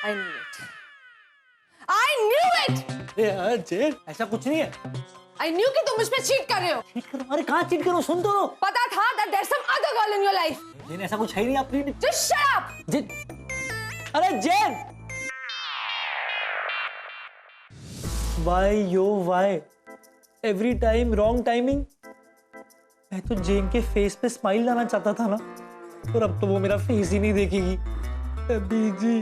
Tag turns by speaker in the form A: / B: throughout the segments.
A: I knew it. I knew it.
B: अरे यार जेन, ऐसा कुछ नहीं है।
A: I knew कि तुम मुझ पे चीट कर रहे हो।
B: चीट करो? अरे कहाँ चीट करो? सुन तो लो।
A: पता था that there's some other girl in your life.
B: जेन ऐसा कुछ है ही नहीं आपने।
A: Just shut up.
B: जेन, अरे जेन। Why yo why? Every time wrong timing. मैं तो जेन के फेस पे स्माइल लाना चाहता था ना, और अब तो वो मेरा फेस ही नहीं देखेगी। बीजी।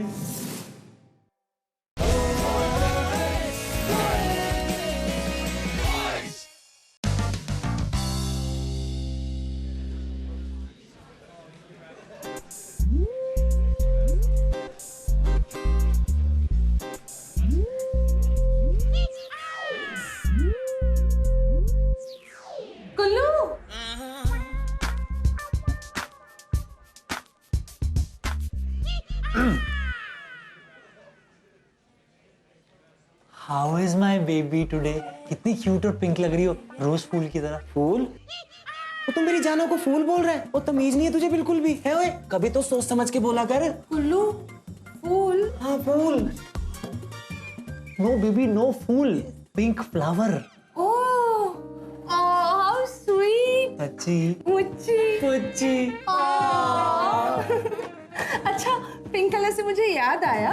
B: How is my baby today? कितनी क्यूट और पिंक लग रही हो, रोज फूल की तरह।
C: फूल? वो तुम मेरी जानों को फूल बोल रहा है? वो तमीज नहीं है तुझे बिल्कुल भी, है ओए? कभी तो सोच समझ के बोला कर।
A: कुल्लू, फूल?
C: हाँ फूल।
B: No baby, no फूल, pink flower.
A: Oh, how sweet.
B: अच्छी,
A: मुच्ची.
B: अच्छी।
A: अच्छा, पिंक कलर से मुझे याद आया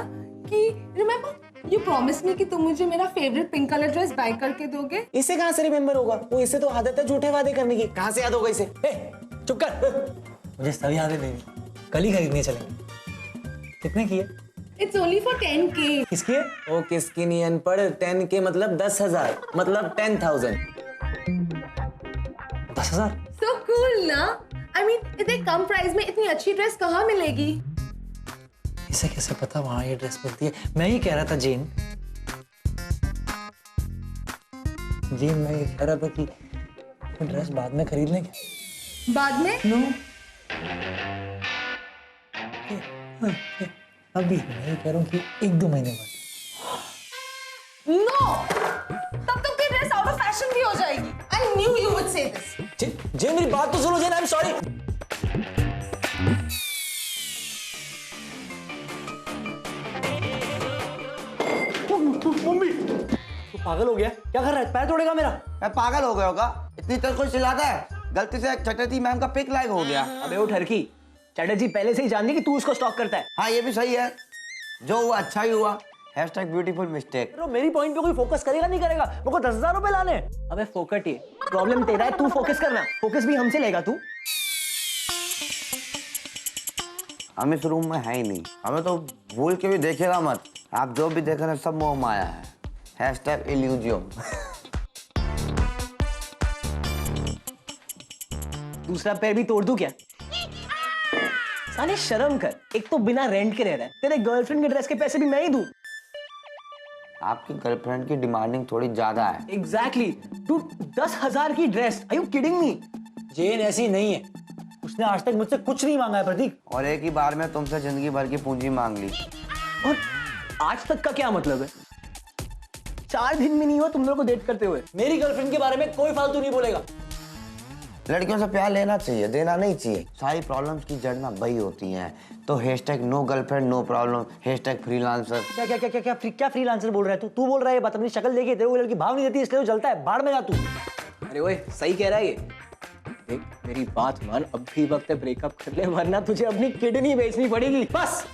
A: कि रिमेम्बर यू प्रॉमिस मी कि तुम मुझे मेरा favourite pink colour dress buy करके दोगे।
C: इसे कहाँ से रिमेम्बर होगा? वो इसे तो आदत है झूठे वादे करने की। कहाँ से याद होगा इसे?
B: चुप कर। मुझे सब याद है बेबी, कल ही खरीदने चलेंगे। कितने की है?
A: It's only for 10K.
B: किसकी है?
C: ओ किसकी नहीं अनपढ़। 10K मतलब 10,000, मतलब 10,000।
B: 10,000?
A: So cool ना? I mean, इतने कम प्राइस में इतनी अच्छी ड्रेस कहाँ मिलेगी?
B: इसे कैसे पता वहां ये ड्रेस मिलती है? मैं ये कह रहा था जेन, मैं ये कह रहा था कि ड्रेस बाद में खरीद लेंगे।
A: बाद में?
B: नो, अभी मैं ये कह रहा हूँ कि 1-2 महीने बाद।
A: No! तब तक की ड्रेस आउट ऑफ फैशन भी हो जाएगी। I knew you would say this.
B: जेन मेरी बात तो सुनो जेन, आई एम सॉरी। मम्मी, तू पागल हो गया? क्या कर रहा है? पैर तोड़ेगा मेरा।
D: मैं पागल हो गया होगा? इतनी तेज कोई चिल्लाता है? गलती से चटर्जी मैम का पिक लाइक हो गया।
E: अबे वो ठरकी, चटर्जी पहले से ही जानती कि तू उसको स्टॉक करता है।
D: हाँ ये भी सही है, जो हुआ अच्छा ही हुआ। #Beautiful mistake.
B: मेरी पॉइंट पे कोई फोकस करेगा नहीं करेगा? मेरे को 10,000 रुपए लाने।
E: अबे फोकट ही प्रॉब्लम तेरा है, तू फोकस करना। फोकस भी हमसे लेगा तू।
D: हम इस रूम में है ही नहीं, हमें तो भूल के भी देखेगा मत। आप जो भी देख रहे हैं सब मोह माया है। #इल्यूजियम।
E: दूसरा पैर भी तोड़ दूं क्या? साले शर्म कर, एक तो बिना रेंट के रह रहा है, तेरे गर्लफ्रेंड के ड्रेस के पैसे भी मैं ही दूं।
D: आपकी गर्लफ्रेंड की डिमांडिंग थोड़ी ज्यादा है।
E: एग्जैक्टली, तू 10,000 की dress, are you kidding me?
B: Jen ऐसी नहीं है, उसने आज तक मुझसे कुछ नहीं मांगा है प्रतीक।
D: और एक ही बार में तुमसे जिंदगी भर की पूंजी मांग ली।
E: और आज तक का क्या मतलब है? 4 दिन भी नहीं हुआ तुम लोगों को डेट करते हुए।
B: मेरी गर्लफ्रेंड के बारे में कोई फालतू नहीं बोलेगा।
D: लड़कियों से प्यार लेना चाहिए, देना नहीं चाहिए। सारी प्रॉब्लम्स की जड़ ना वही होती हैं। तो #no girlfriend no problem, #freelancer.
B: क्या क्या क्या क्या क्या फ्रीलांसर बोल रहा है तू? तू बोल रहा है? बात अपनी शक्ल देखी, तेरे को लड़की भाव नहीं देती इसलिए वो जलता है। बाढ़ में जा तू।
E: अरे ओए, सही कह रहा है ये। देख मेरी बात मान, अब भी वक्त है ब्रेकअप कर ले, वरना तुझे अपनी किडनी बेचनी पड़ेगी।
B: बस,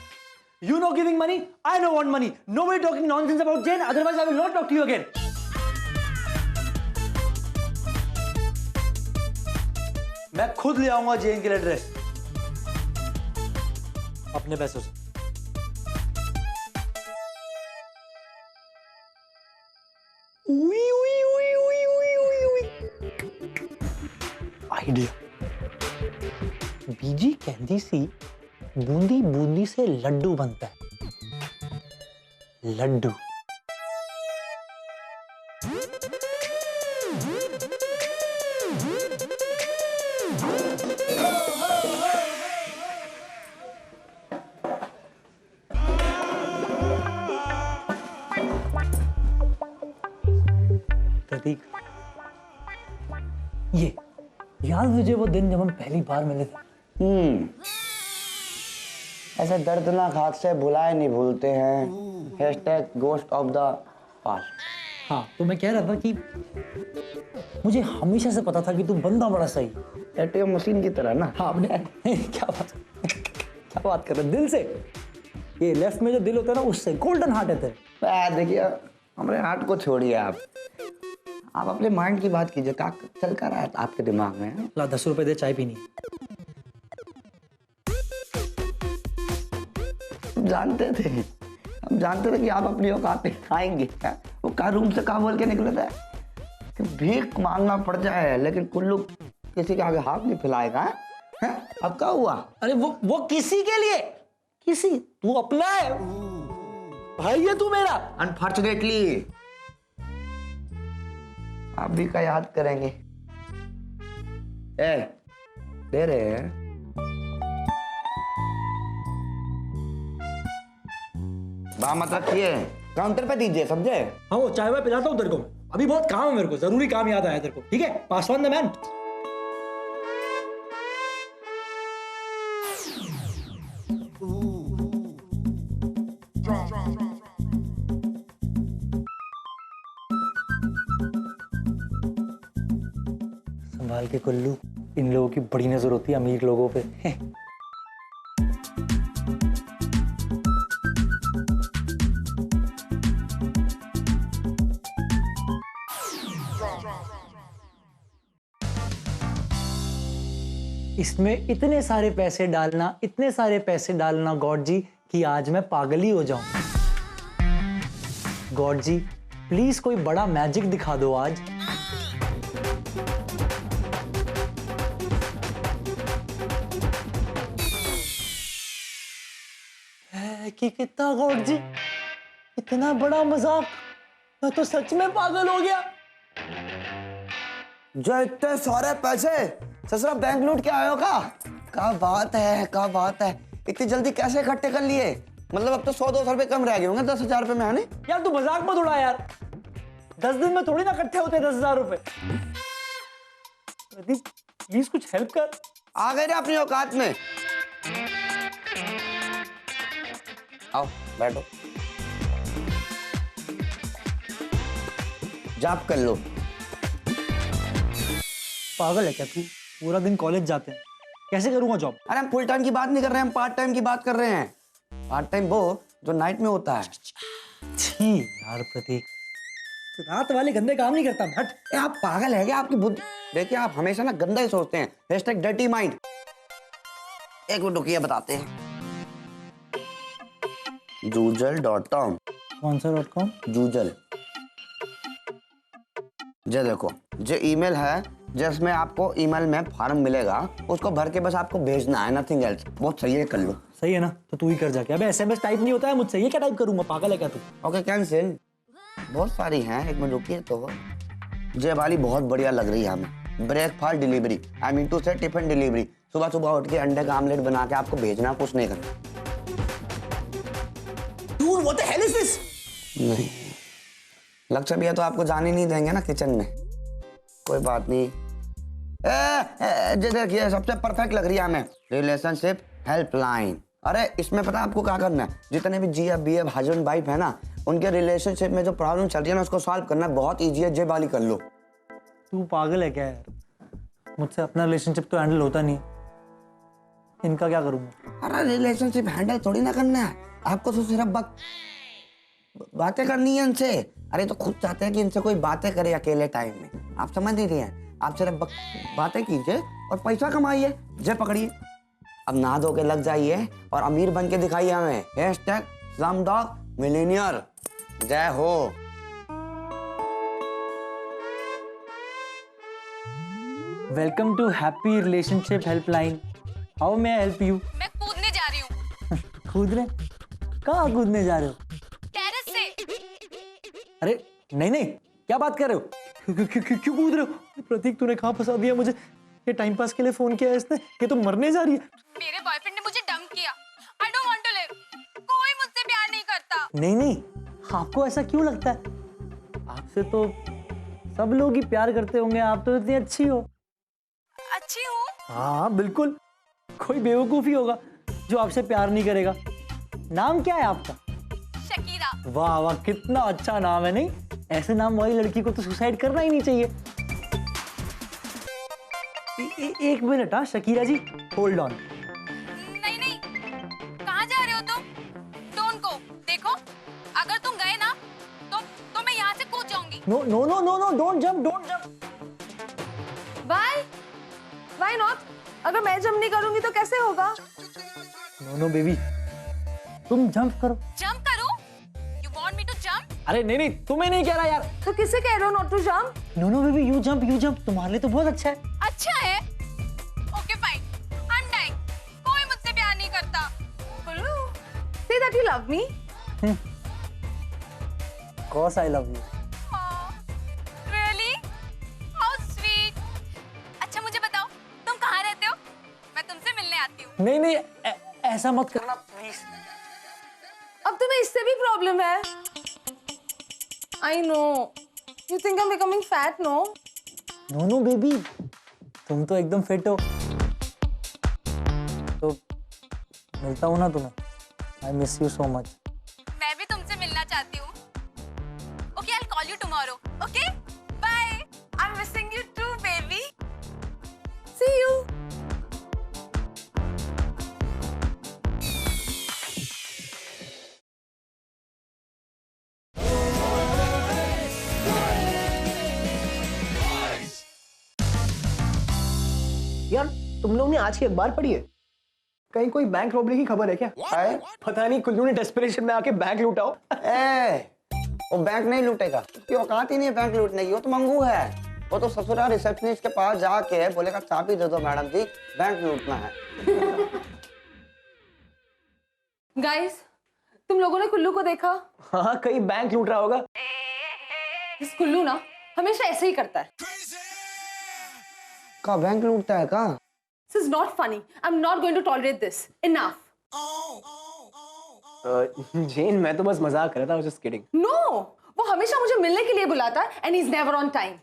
B: you know giving money, I know want money. Nobody talking nonsense about Jane, otherwise I will not talk to you again. मैं खुद ले आऊंगा जेन के लिए ड्रेस, अपने पैसों से। उई उई उई उई उई उई उई। आइडिया। बीजी कहती सी बूंदी बूंदी से लड्डू बनता है। लड्डू। प्रतीक, ये याद मुझे वो दिन जब हम पहली बार मिले थे?
D: ऐसे दर्दनाक हादसे भुलाए नहीं भूलते हैं। Hashtag ghost of the past.
B: हाँ, तो मैं कह रहा था कि मुझे हमेशा से पता था कि तू बंदा बड़ा सही।
D: एटीएम मशीन की तरह ना।
B: हाँ, अपने क्या बात कर रहे दिल से। ये लेफ्ट में जो दिल होता है ना, उससे गोल्डन हार्ट है तेरे।
D: देखिए, हमारे हार्ट को छोड़िए आप अपने माइंड की बात कीजिए। क्या चल कर रहा है आपके दिमाग में?
B: ला 10 रुपए दे, चाय पीनी।
D: हम जानते थे कि आप अपनी औकात पे आएंगे। वो का रूम से कहा बोल के निकले थे कि भीख मांगना पड़ जाए, लेकिन कुल्लू किसी के आगे हाथ नहीं फैलाएगा। हैं? अब क्या हुआ?
B: अरे वो किसी के लिए, किसी, तू अपना है भाई, है तू मेरा।
D: अनफॉर्चुनेटली आप भी का याद करेंगे। दे रहे हैं। मत रखिए, काउंटर पे दीजिए, समझे?
B: हाँ, वो चाय वाय पिलाता हूँ तेरे को। अभी बहुत काम है मेरे को, जरूरी काम याद आया तेरे को। ठीक है, पास ऑन द मैन। संभाल के कुल्लू, इन लोगों की बड़ी नजर होती है अमीर लोगों पे। इसमें इतने सारे पैसे डालना गॉड जी कि आज मैं पागल ही हो जाऊं। गॉड जी प्लीज कोई बड़ा मैजिक दिखा दो आज। कि कितना गॉड जी, इतना बड़ा मजाक, मैं तो सच में पागल हो गया।
D: जो इतने सारे पैसे ससुरा बैंक लूट के आयो का? क्या बात है। इतनी जल्दी कैसे इकट्ठे कर लिए? मतलब अब तो 100-200 रुपए कम रह गए होंगे 10,000 रुपए में, आने?
B: यार तू मजाक मत उड़ा यार, 10 दिन में थोड़ी ना इकट्ठे होते 10,000 रुपए। प्रदीप प्लीज कुछ हेल्प कर।
D: आ गए ना अपनी औकात में। आओ बैठो, जॉब कर लो।
B: पागल है क्या तू? पूरा दिन कॉलेज जाते हैं, कैसे करूंगा जॉब?
D: अरे हम फुल टाइम की बात नहीं कर रहे हैं, हम पार्ट टाइम की बात कर रहे हैं। पार्ट टाइम वो जो नाइट में होता है।
B: छी यार प्रतीक, रात वाले गंदे काम नहीं करता भट।
D: आप पागल है क्या? आपकी बुद्धि देखिए, आप हमेशा ना गंदा ही सोचते हैं। Hashtag dirty mind. एक मिनट रुकिए, बताते हैं। जूजल.com।
B: कौन सा .com?
D: जूजल। ये देखो, जो ईमेल है जिसमें आपको ईमेल में फॉर्म मिलेगा, उसको भर के बस आपको भेजना है, नथिंग एल्स। बहुत सही है, कर लो।
B: सही है ना, तो तू ही कर जाके। अबे SMS टाइप नहीं होता है मुझसे, ये क्या टाइप करूंगा? पागल है क्या तू?
D: Okay cancel. बहुत सारी हैं, एक मिनट रुकिए। तो ये वाली बहुत बढ़िया लग रही है हमें। Breakfast delivery, I mean to say tiffin delivery. सुबह सुबह उठ के अंडे का आमलेट बना के आपको भेजना, कुछ नहीं करना।
E: Dude, what the hell is this?
D: नहीं, लक्ष्य भैया तो आपको जाने नहीं देंगे ना किचन में। कोई बात नहीं। देखिए, सबसे परफेक्ट लग रही है हमें, रिलेशनशिप हेल्पलाइन। अरे इसमें पता है आपको क्या करना है? जितने भी GF BF हस्बैंड वाइफ है ना, उनके रिलेशनशिप में जो प्रॉब्लम चल रही है ना, उसको सॉल्व करना बहुत ईजी है। जे वाली कर लो।
B: तू पागल है क्या यार? मुझसे अपना रिलेशनशिप तो हैंडल होता नहीं, इनका क्या करूंगा?
D: अरे रिलेशनशिप हैंडल थोड़ी ना करना है आपको, तो सिर्फ बातें करनी है इनसे। अरे तो खुद चाहते हैं कि इनसे कोई बातें करे अकेले टाइम में। आप समझ नहीं रहे हैं? आप सिर्फ बातें कीजिए और पैसा कमाइए। जे पकड़िए, अब नहा धो के लग जाइए और अमीर बन के दिखाइए हमें। Hashtag Slumdog Millionaire. जय हो।
B: Welcome to happy relationship helpline. How may I help you?
F: मैं कूदने जा रही हूँ
B: कूदने? कहाँ कूदने जा रहे हो?
F: टेरेस से।
B: अरे नहीं नहीं, क्या बात कर रहे हो? क्यों कूद रहे हो? प्रतीक तूने कहाँ फंसा दिया मुझे? ये टाइम पास के लिए फोन किया है इसने, ये तो मरने जा रही है।
F: मेरे बॉयफ्रेंड ने मुझे डंप किया। I don't want to live. कोई मुझसे प्यार नहीं करता।
B: नहीं नहीं, आपको ऐसा क्यों लगता है? आपसे तो सब लोग ही प्यार करते होंगे, आप तो इतनी अच्छी हो।
F: अच्छी हूँ?
B: हाँ बिल्कुल, कोई बेवकूफ ही होगा। जो आपसे प्यार नहीं करेगा। नाम क्या है आपका?
F: शकीरा।
B: वाह वाह, कितना अच्छा नाम है। नहीं, ऐसे नाम वाली लड़की को तो सुसाइड करना ही नहीं चाहिए। एक मिनट, हाँ शकीरा जी, होल्ड ऑन।
F: नहीं नहीं, कहाँ जा रहे हो तुम? Don't go. देखो, अगर तुम गए ना तो मैं यहाँ से कूद जाऊंगी।
B: No no no no no, don't jump, don't jump.
A: Why not? अगर मैं जंप नहीं करूंगी तो कैसे होगा?
B: नो नो बेबी, तुम जंप करो।
F: जंप करो? You want me to jump?
B: अरे नहीं नहीं, तुम्हें नहीं कह रहा यार।
A: तो किसे कह रहे हो not to jump?
B: No no baby, you jump, you jump, तुम्हारे लिए तो बहुत अच्छा है।
F: अच्छा है? Okay fine. I'm dying. कोई मुझसे प्यार नहीं करता।
A: Kullu, say that you love me.
B: Of course I love you.
F: Oh, really? How sweet. अच्छा मुझे बताओ, तुम कहाँ रहते हो? मैं तुमसे मिलने आती हूँ।
B: नहीं नहीं, ऐसा मत करना प्लीज।
A: अब तुम्हें इससे भी प्रॉब्लम है? I know. You think I'm becoming fat, no?
B: No no baby, तुम तो एकदम फिट हो। तो मिलता हूँ ना तुम्हें। I miss you so much.
F: मैं भी तुमसे मिलना चाहती हूँ। Okay, I'll call you tomorrow. Okay? Bye. I'm missing you too, baby.
A: See you.
E: यार तुम लोग ने आज की अखबार पढ़ी है? कहीं कोई बैंक रॉबरी की खबर है क्या?
D: है?
E: पता नहीं, कुल्लू ने डेस्परेशन में आके बैंक लूटा हो।
D: वो बैंक नहीं लूटेगा, उसकी औकात ही नहीं है बैंक लूटने की। वो तो मंगू है। वो तो ससुराल रिसेप्शनिस्ट के पास जाके बोलेगा चाबी दे दो मैडम जी, बैंक लूटना है।
A: Guys, तुम लोगों ने कुल्लू को देखा?
E: हाँ, कहीं बैंक लूट रहा होगा।
A: इस कुल्लू ना हमेशा ऐसे ही करता है।
D: का बैंक लूटता है का?
A: This is not funny. I'm not going to tolerate this. Enough.
E: जेन, मैं तो बस मजाक कर रहा था, I was just kidding.
A: No, वो हमेशा मुझे मिलने के लिए बुलाता है and he's never on time.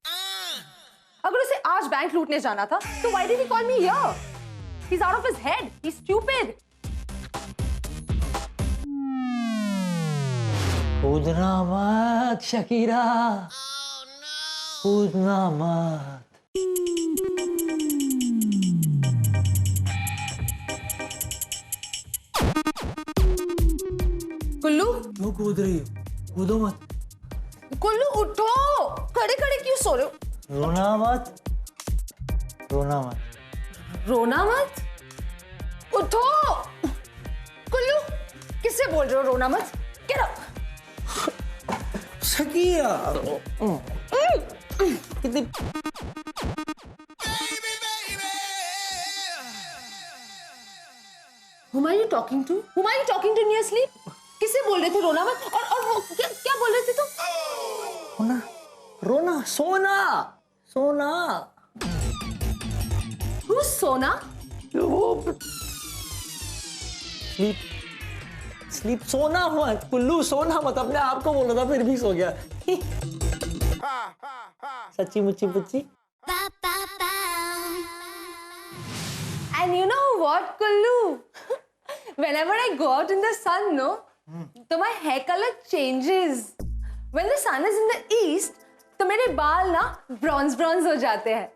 A: अगर उसे आज बैंक लूटने जाना था, तो why did he call me here? He's out of his head. He's stupid.
B: कूदना मत शकीरा, कूदना मत।
A: कुल्लू,
B: क्यों कूद रही हो? कूदो मत।
A: कुल्लू उठो, खड़े खड़े क्यों सो रहे हो?
B: रोना मत, रोना मत।
A: रोना मत, उठो। कुल्लू, किससे बोल रहे हो रोना मत? Get up.
B: शकीरा, कितनी
A: Whom are you talking to? Whom are you talking to in your sleep? किससे बोल रहे थे रोना मत? और वो क्या बोल रहे थे तुम?
B: रोना, रोना, सोना, सोना।
A: Who's सोना?
B: वो स्लीप, स्लीप, सोना मत कुल्लू, सोना मत। अपने आप को बोला था फिर भी सो गया। सच्ची मुच्ची पुच्ची।
A: And you know what, Kullu? Whenever I go out in the sun, no, तो my hair color changes. When the sun is in the east, तो मेरे बाल ना bronze हो जाते हैं.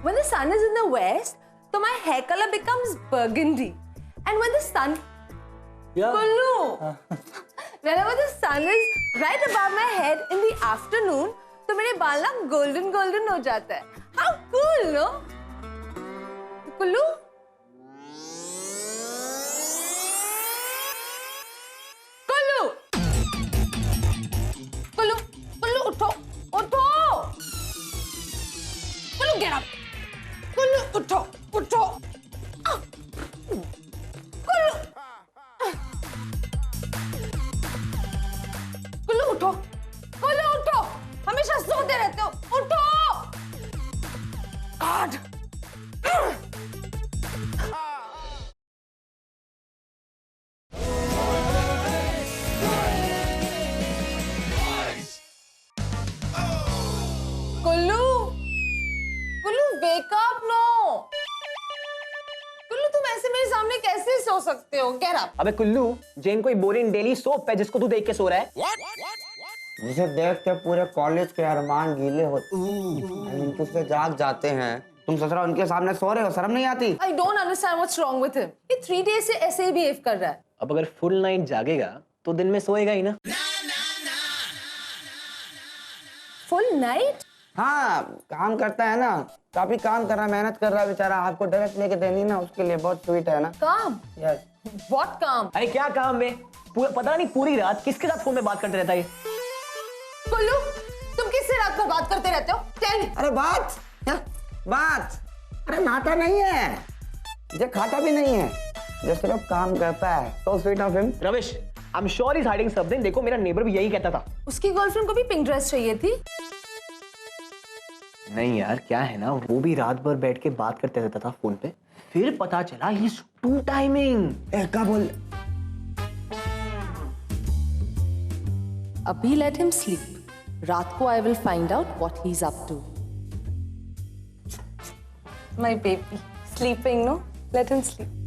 A: When the sun is in the west, तो my hair color becomes burgundy. And when the sun, Kullu, whenever the sun is right above my head in the afternoon, तो मेरे बाल ना golden हो जाते हैं. How cool, no? Kullu? उठो, उठो। Kullu get up. कुल्लू उठो, उठो। कुल्लू, कुल्लू उठो, कुल्लू उठो। हमेशा सोते रहते हो, उठो। God. सकते हो? Get up.
E: अबे कुल्लू, जेन कोई बोरिंग डेली सोप है जिसको तू देख के सो रहा है?
D: जिसे देख के पूरे कॉलेज के अरमान गीले होते नींद से जाग जाते हैं। तुम ससुरा उनके सामने सो रहे हो, शर्म नहीं आती?
A: I don't understand what's wrong with him. ये 3 days से ऐसे ही behave कर रहा है।
E: अब अगर फुल नाइट जागेगा तो दिन में सोएगा ही ना।
A: Full night?
D: हाँ, काम करता है ना, काफी काम कर रहा है, मेहनत कर रहा है बेचारा। आपको ड्रेस लेके देनी ना, उसके लिए बहुत स्वीट है ना।
A: काम?
D: यस।
A: What काम?
E: अरे क्या काम है? पता नहीं पूरी रात किसके साथ फोन में बात करते रहता है।
A: कुल्लू, तुम किससे रात भर बात करते रहते हो? Tell me.
D: अरे बात क्या बात? अरे नाता नहीं है, ये खाता भी नहीं है, ये सिर्फ काम करता है। So sweet of him.
E: Ravish, I'm sure he's hiding something। देखो मेरा नेबर भी यही कहता था।
A: उसकी गर्लफ्रेंड को भी पिंक ड्रेस चाहिए थी।
E: नहीं यार, क्या है ना, वो भी रात भर बैठ के बात करते रहता था फोन पे। फिर पता चला he's too timing।
D: क्या बोल?
A: अभी let him sleep. रात को I will find out what he's up to. My baby, sleeping, no? Let him sleep.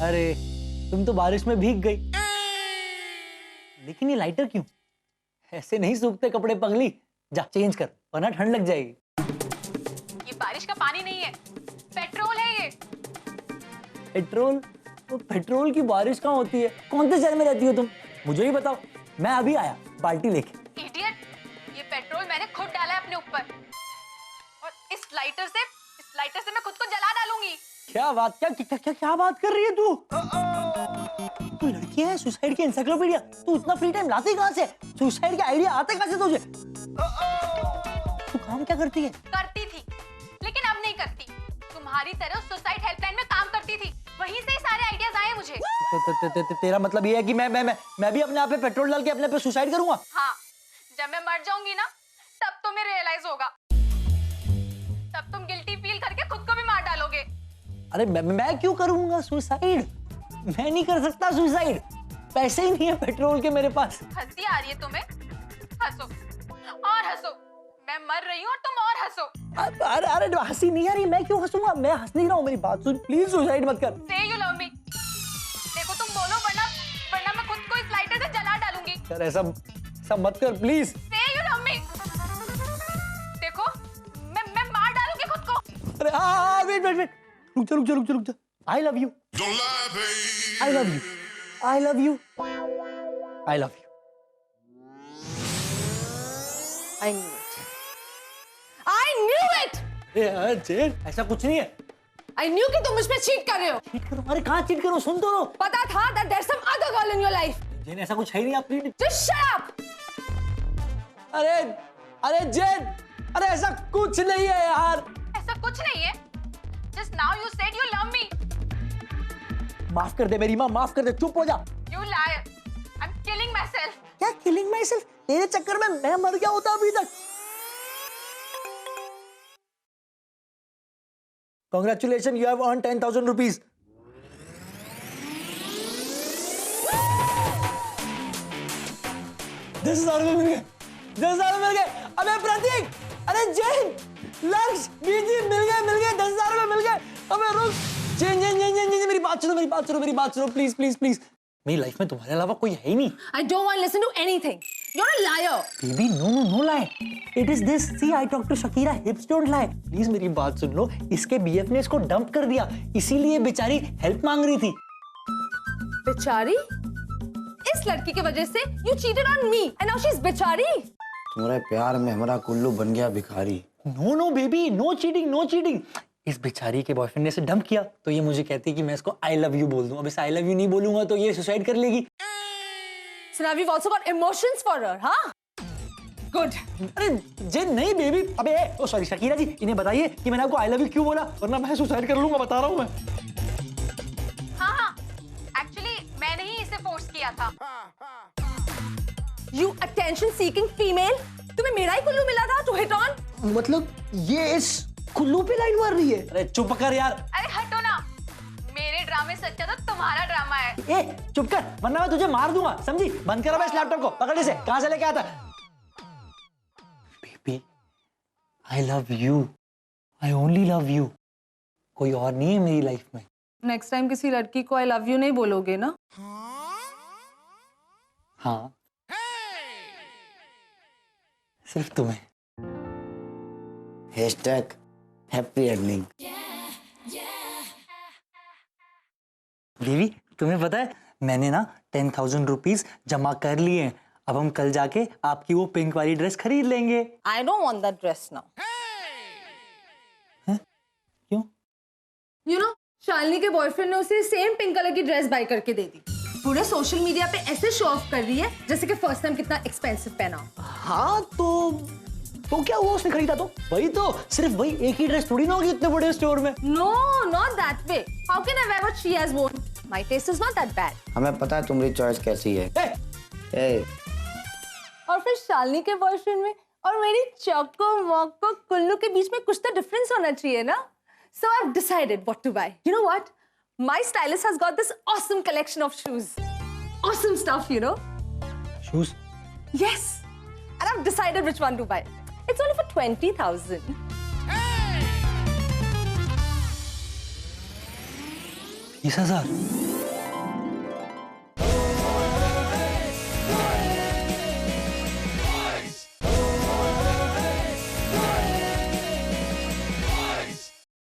B: अरे तुम तो बारिश में भीग गई, लेकिन ये लाइटर क्यों? ऐसे नहीं सूखते कपड़े पगली। जा चेंज कर, वरना ठंड लग जाएगी।
F: ये बारिश का पानी नहीं है, पेट्रोल है ये।
B: पेट्रोल? तो पेट्रोल की बारिश कहाँ होती है? कौन से शहर में रहती हो तुम? मुझे ही बताओ, मैं अभी आया बाल्टी लेके।
F: इडियट, ये पेट्रोल मैंने खुद डाला है अपने ऊपर, और इस लाइटर से मैं खुद को जला डालूंगी।
B: क्या बात क्या बात कर रही है तू? तू लड़की है, सुसाइड की एनसाइक्लोपीडिया। तू इतना फ्री टाइम लाती कहाँ से? सुसाइड के आइडिया आते कहाँ से तुझे? तू काम क्या करती है?
F: करती थी, लेकिन अब नहीं करती। तुम्हारी तरह सुसाइड हेल्पलाइन में काम करती थी, वहीं से ही सारे आइडियाज आए मुझे।
B: तेरा मतलब ये है कि मैं भी अपने आप पे पेट्रोल डाल के अपने पे सुसाइड करूंगा?
F: हाँ, जब मैं मर जाऊंगी ना, तब तुम्हें रियलाइज होगा। तब तुम गिल्टी फील करके खुद को भी मार डालोगे।
B: अरे मैं क्यों करूंगा सुसाइड? मैं नहीं कर सकता सुसाइड, पैसे ही नहीं है पेट्रोल के मेरे पास।
F: हंसी आ रही है तुम्हें? हंसो और हंसो। मैं मर रही हूँ और तुम और हंसो।
B: अरे हंसी नहीं आ रही, मैं क्यों हंसूंगा? मैं हंस नहीं रहा हूँ, मेरी बात सुन प्लीज, सुसाइड मत कर।
F: Say you love me। देखो तुम बोलो, वरना मैं खुद को इस लाइटर से जला डालूंगी।
B: यार ऐसा मत कर please.
F: Say you love me। देखो मैं मार डालूंगी खुद को।
B: अरे हाँ वेट, रुक जा। I love you।
G: Don't lie, babe.
B: I love you। I love you। I love you।
A: I knew it. I knew it.
B: यार जेन, ऐसा कुछ नहीं है।
A: I knew कि तुम मुझ पे चीट कर रहे हो।
B: चीट करो? अरे कहाँ चीट करो? सुन तो लो।
A: पता था that there's some other girl in your life.
B: जेन ऐसा कुछ है ही नहीं, आप प्लीज।
A: Just shut up.
B: अरे जेन, अरे ऐसा कुछ नहीं है यार।
F: ऐसा कुछ नहीं है। Just now you said you love me।
B: माफ कर दे मेरी माँ, माफ कर दे, चुप हो जा।
F: You liar। I'm killing myself।
B: क्या किलिंग माई सेल्फ? तेरे चक्कर में मैं मर गया होता अभी तक। Congratulations, you have earned 10,000 rupees. 10,000 रुपए मिल गए, 10,000 मिल गए। अबे प्रतीक, अरे जैन, लक्ष्य, बीजी मिल गए, 10,000 रुपए मिल गए। अबे रुक, जैन, मेरी बात सुनो, प्लीज। मेरी लाइफ में तुम्हारे अलावा कोई है ही नहीं।
A: I don't want to listen to anything. You're a liar.
B: Baby, no lie. It is this. See, I talked to Shakira. Hips don't lie. Please मेरी बात सुन लो। इसके BF ने इसको डंप कर दिया, इसीलिए बेचारी हेल्प मांग रही थी।
A: बेचारी? इस लड़की की वजह से you cheated on me and now she's बेचारी.
D: तुम्हारे प्यार में हमारा कुल्लू बन गया भिखारी।
B: No baby, no cheating. इस बेचारी के बॉयफ्रेंड ने इसे डंप किया, तो ये मुझे कहती है कि मैं इसको I love you बोल दूं। अब इसे I love you नहीं बोलूंगा तो ये सुसाइड कर लेगी।
A: So now we've also got emotions for her, huh? Good.
B: अरे जे नहीं बेबी, अबे ओ सॉरी शकीरा जी, इन्हें बताइए कि मैंने आपको I love you क्यों बोला, वरना मैं सुसाइड कर लूंगा, बता रहा हूँ मैं।
F: हाँ, एक्चुअली मैंने ही इसे फोर्स किया था।
A: You attention seeking female. तुम्हें मेरा ही कुल्लू मिला था to hit on?
B: मतलब ये इस कुल्लू पे लाइन मार रही है? अरे चुप कर यार।
F: अरे हटो ना, मेरे ड्रामे से अच्छा तो तुम्हारा ड्रामा है।
B: ए चुप कर, वरना मैं तुझे मार दूंगा, समझी? बंद कर इस लैपटॉप को, पकड़ इसे। कहाँ से लेके आता? Baby, I love you, I only love you, कोई और नहीं है मेरी लाइफ में।
A: नेक्स्ट टाइम किसी लड़की को आई लव यू नहीं बोलोगे ना?
B: हाँ, सिर्फ तुम्हें।
D: Hashtag happy ending.
B: देवी, तुम्हें पता है मैंने ना 10,000 रुपीज जमा कर लिए हैं। अब हम कल जाके आपकी वो पिंक वाली ड्रेस खरीद लेंगे।
A: आई don't want that dress now.
B: क्यों?
A: यू नो, शालिनी के बॉयफ्रेंड ने उसे सेम पिंक कलर की ड्रेस बाय करके दे दी। पूरे सोशल मीडिया पे ऐसे शो ऑफ कर रही है जैसे कि फर्स्ट टाइम कितना एक्सपेंसिव पहना हो।
E: हाँ तो क्या हुआ, उसने खरीदा तो? वही तो, सिर्फ वही एक ही ड्रेस थोड़ी ना होगी इतने बड़े स्टोर में।
A: No, not that way. How can I wear what she has worn? My taste is not that bad.
D: हमें पता है तुम्हारी चॉइस कैसी है। ए,
A: और फिर शालिनी के बॉयफ्रेंड में और मेरी चौको मौको कुल्लू के बीच में कुछ तो डिफरेंस होना चाहिए ना? So I've decided what to buy. You know what? My stylist has got this awesome collection of shoes. Awesome stuff, you know?
B: Shoes?
A: Yes. And I've decided which one to buy. It's only for 20,000.
B: 20,000?